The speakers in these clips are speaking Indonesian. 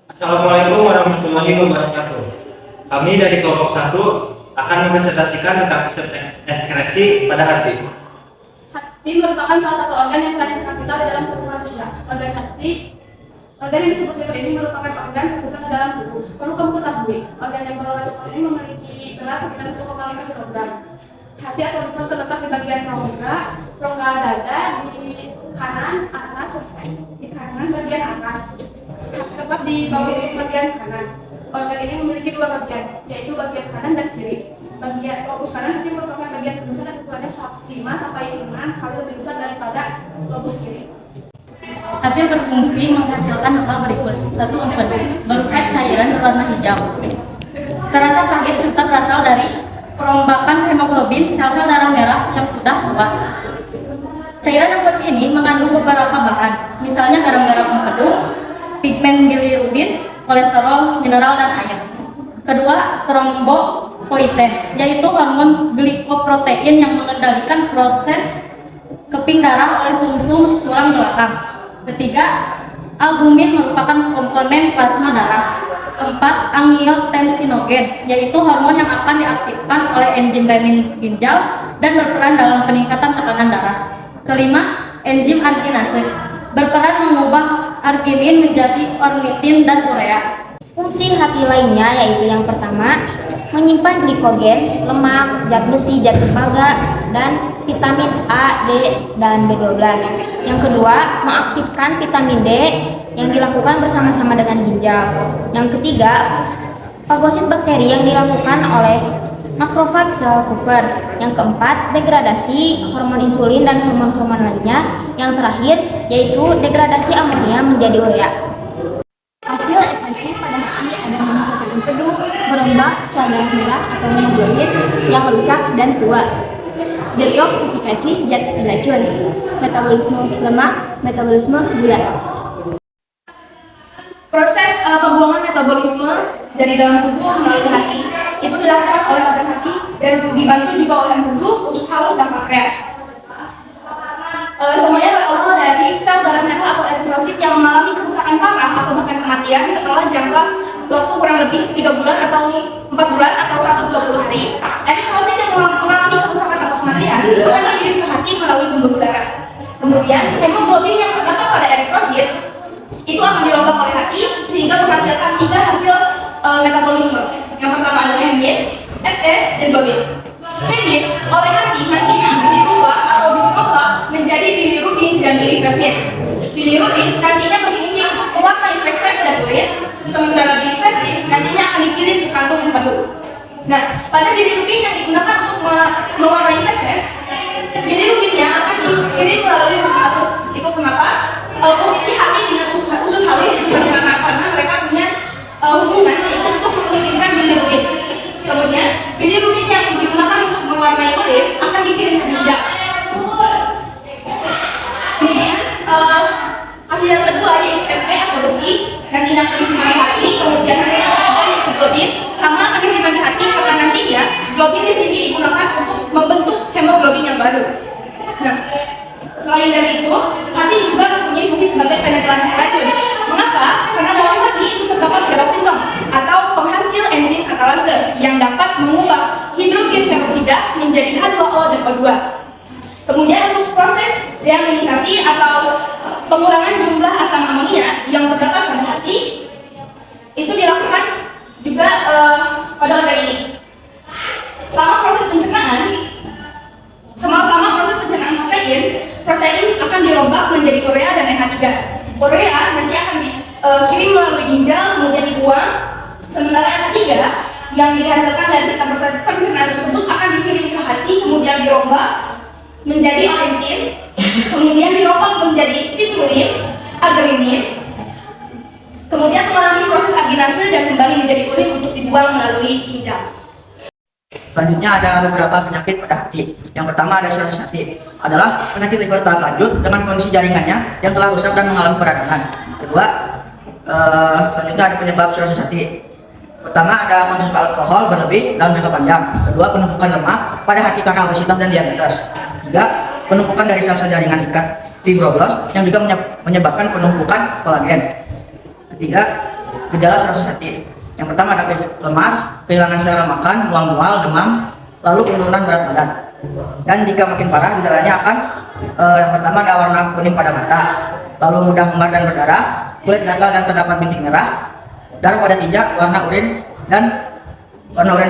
Assalamualaikum warahmatullahi wabarakatuh. Kami dari kelompok 1 akan mempresentasikan tentang sistem ekskresi pada hati. Hati merupakan salah satu organ yang paling sangat vital di dalam tubuh manusia. Organ yang disebut liver ini merupakan organ terbesar di dalam tubuh. Perlu kamu ketahui, organ yang berwarna ini memiliki berat sekitar 1,5 kg. Hati atau liver terletak di bagian rongga dada di kanan atas, di kanan bagian atas, tepat di bawah bagian kanan. Organ ini memiliki dua bagian, yaitu bagian kanan dan kiri. Bagian lobus kanan hati merupakan bagian terbesar dan ukurannya 5 sampai 6 kali lebih besar daripada lobus kiri. Hasil berfungsi menghasilkan hal berikut. 1. Empedu, berupa cairan berwarna hijau. Terasa pahit serta berasal dari perombakan hemoglobin sel-sel darah merah yang sudah kuat. Cairan empedu ini mengandung beberapa bahan, misalnya garam-garam empedu, pigmen bilirubin, kolesterol, mineral, dan air. Kedua, trombopoietin, yaitu hormon glikoprotein yang mengendalikan proses keping darah oleh sumsum tulang belakang. Ketiga, albumin merupakan komponen plasma darah. Keempat, angiotensinogen, yaitu hormon yang akan diaktifkan oleh enzim renin ginjal dan berperan dalam peningkatan tekanan darah. Kelima, enzim arginase, berperan mengubah arginin menjadi ornitin dan urea. Fungsi hati lainnya yaitu yang pertama, menyimpan glikogen, lemak, zat besi, zat tembaga, dan vitamin A, D, dan B12. Yang kedua, mengaktifkan vitamin D yang dilakukan bersama-sama dengan ginjal. Yang ketiga, fagosit bakteri yang dilakukan oleh makrofag sel Kupffer. Yang keempat, degradasi hormon insulin dan hormon-hormon lainnya. Yang terakhir, yaitu degradasi amonia menjadi urea. Hasil ekskresi pada hati ada menghasilkan empedu, berombak, sel darah merah atau hemoglobin yang rusak dan tua, detoksifikasi zat racun, metabolisme lemak, metabolisme gula. Proses pembuangan metabolisme dari dalam tubuh melalui hati itu dilakukan oleh organ hati dan dibantu juga oleh empedu, usus halus, dan pankreas. Semuanya berawal dari sel darah merah atau eritrosit yang mengalami kerusakan parah atau bahkan kematian setelah jangka waktu kurang lebih 3 bulan atau 4 bulan atau 120 hari. Eritrosit yang mengalami kerusakan atau kematian akan dikirim ke hati melalui pembuluh darah. Kemudian hemoglobin yang terdapat pada eritrosit itu akan dirombak oleh hati sehingga menghasilkan 3 hasil metabolisme. Yang pertama adalah hemin, Fe, dan globin. Hemin oleh hati nantinya akan dirubah atau diombak menjadi bilirubin dan biliverdin. Bilirubin nantinya berfungsi untuk mewarnai feses dan urin, sementara biliverdin nantinya akan dikirim ke kantong empedu. Nah, pada bilirubin yang digunakan untuk mewarnai feses, bilirubinnya akan dikirim melalui usus halus. Itu kenapa posisi hati dengan usus halus itu berhubungan karena mereka punya hubungan itu untuk mengirimkan bilirubin. Kemudian bilirubin yang digunakan untuk mewarnai urin akan dikirim ke ginjal. Kemudian hasil yang kedua yaitu Fe atau besi, nantinya akan disimpan di hati. Kemudian hasil yang ketiga yaitu globin, sama akan disimpan di hati karena nantinya globin di sini digunakan untuk membentuk hemoglobin yang baru. Nah, selain dari itu, hati juga mempunyai fungsi sebagai penetrasi racun. Mengapa? Karena dalam hati itu terdapat peroksisom atau penghasil enzim katalase yang dapat mengubah hidrogen peroksida menjadi H2O dan O2. Kemudian untuk proses deaminisasi atau pengurangan jumlah asam amonia yang terdapat pada hati itu dilakukan juga pada organ ini. Sama proses pencernaan protein akan dirombak menjadi urea dan NH3. Urea nanti akan dikirim melalui ginjal, kemudian dibuang. Sementara NH3 yang dihasilkan dari sistem pencernaan tersebut akan dikirim ke hati, kemudian dirombak menjadi olentin, kemudian dirombak menjadi citrulline, arginin, kemudian mengalami proses arginase dan kembali menjadi urin untuk dibuang melalui ginjal. Selanjutnya ada beberapa penyakit pada hati. Yang pertama ada sirosis hati, adalah penyakit liver tahap lanjut dengan kondisi jaringannya yang telah rusak dan mengalami peradangan. Kedua, selanjutnya ada penyebab sirosis hati. Pertama ada konsumsi alkohol berlebih dalam jangka panjang. Kedua, penumpukan lemak pada hati karena obesitas dan diabetes. Tiga, penumpukan dari sel-sel jaringan ikat fibroblas yang juga menyebabkan penumpukan kolagen. Ketiga, gejala cirrhosis hati. Yang pertama ada lemas, kehilangan selera makan, mual-mual, demam, lalu penurunan berat badan. Dan jika makin parah, gejalanya akan yang pertama ada warna kuning pada mata, lalu mudah memar dan berdarah, kulit gatal dan terdapat bintik merah, darah pada tinja, warna urin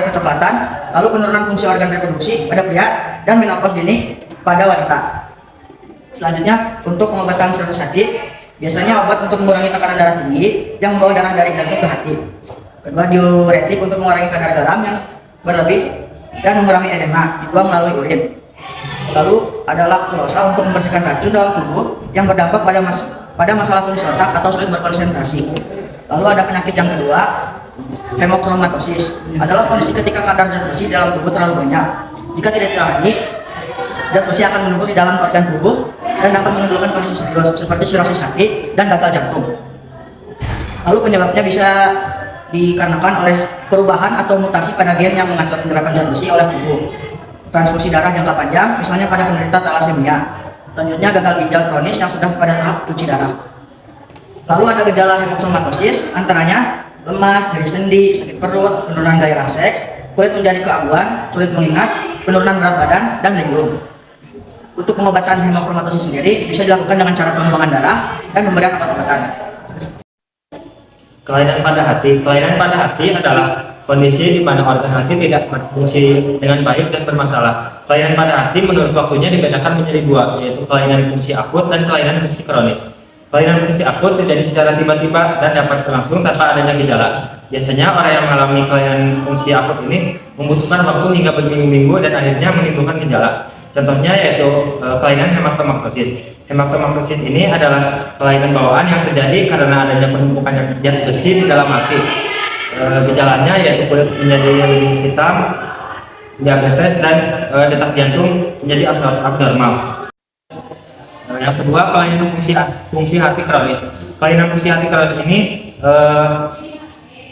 kecoklatan, lalu penurunan fungsi organ reproduksi pada pria dan menopause dini pada wanita. Selanjutnya, untuk pengobatan cirrhosis hati, biasanya obat untuk mengurangi tekanan darah tinggi yang membawa darah dari jantung ke hati. Kedua, diuretik untuk mengurangi kadar garam yang berlebih dan mengurangi edema, dibuang melalui urin. Lalu ada laktulosa untuk membersihkan racun dalam tubuh yang berdampak pada masalah fungsi otak atau sulit berkonsentrasi. Lalu ada penyakit yang kedua, hemochromatosis, adalah kondisi ketika kadar zat besi dalam tubuh terlalu banyak. Jika tidak ditangani, zat besi akan menumpuk di dalam organ tubuh dan dapat menimbulkan kondisi serius seperti sirosis hati dan gagal jantung. Lalu penyebabnya bisa dikarenakan oleh perubahan atau mutasi pada gen yang mengatur penyerapan zat besi oleh tubuh. Transfusi darah jangka panjang, misalnya pada penderita thalassemia. Selanjutnya gagal ginjal kronis yang sudah pada tahap cuci darah. Lalu ada gejala hemochromatosis, antaranya lemas, nyeri sendi, sakit perut, penurunan gairah seks, kulit menjadi keabuan, sulit mengingat, penurunan berat badan, dan linglung. Untuk pengobatan hemochromatosis sendiri bisa dilakukan dengan cara pembuangan darah dan pemberian obat-obatan. Kelainan pada hati. Kelainan pada hati adalah kondisi di mana organ hati tidak berfungsi dengan baik dan bermasalah. Kelainan pada hati menurut waktunya dibedakan menjadi dua, yaitu kelainan fungsi akut dan kelainan fungsi kronis. Kelainan fungsi akut terjadi secara tiba-tiba dan dapat berlangsung tanpa adanya gejala. Biasanya orang yang mengalami kelainan fungsi akut ini membutuhkan waktu hingga berminggu-minggu dan akhirnya menimbulkan gejala. Contohnya yaitu kelainan hematomatosis. Hematomatosis ini adalah kelainan bawaan yang terjadi karena adanya penumpukan zat besi di dalam hati. Gejalanya yaitu kulit menjadi lebih hitam, diabetes, dan detak jantung menjadi abnormal. Yang kedua, kelainan fungsi hati kronis. Kelainan fungsi hati kronis ini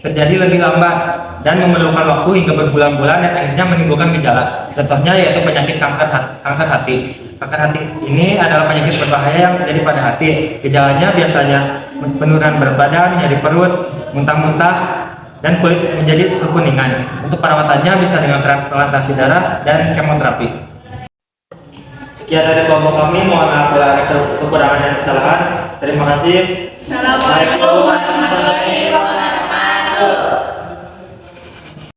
terjadi lebih lambat dan memerlukan waktu hingga berbulan-bulan dan akhirnya menimbulkan gejala. Contohnya yaitu penyakit kanker hati. Kanker hati ini adalah penyakit berbahaya yang terjadi pada hati. Gejalanya biasanya penurunan berat badan, nyeri perut, muntah-muntah, dan kulit menjadi kekuningan. Untuk perawatannya bisa dengan transplantasi darah dan kemoterapi. Sekian dari kelompok kami, mohon maaf bila ada kekurangan dan kesalahan. Terima kasih. Assalamualaikum warahmatullahi wabarakatuh.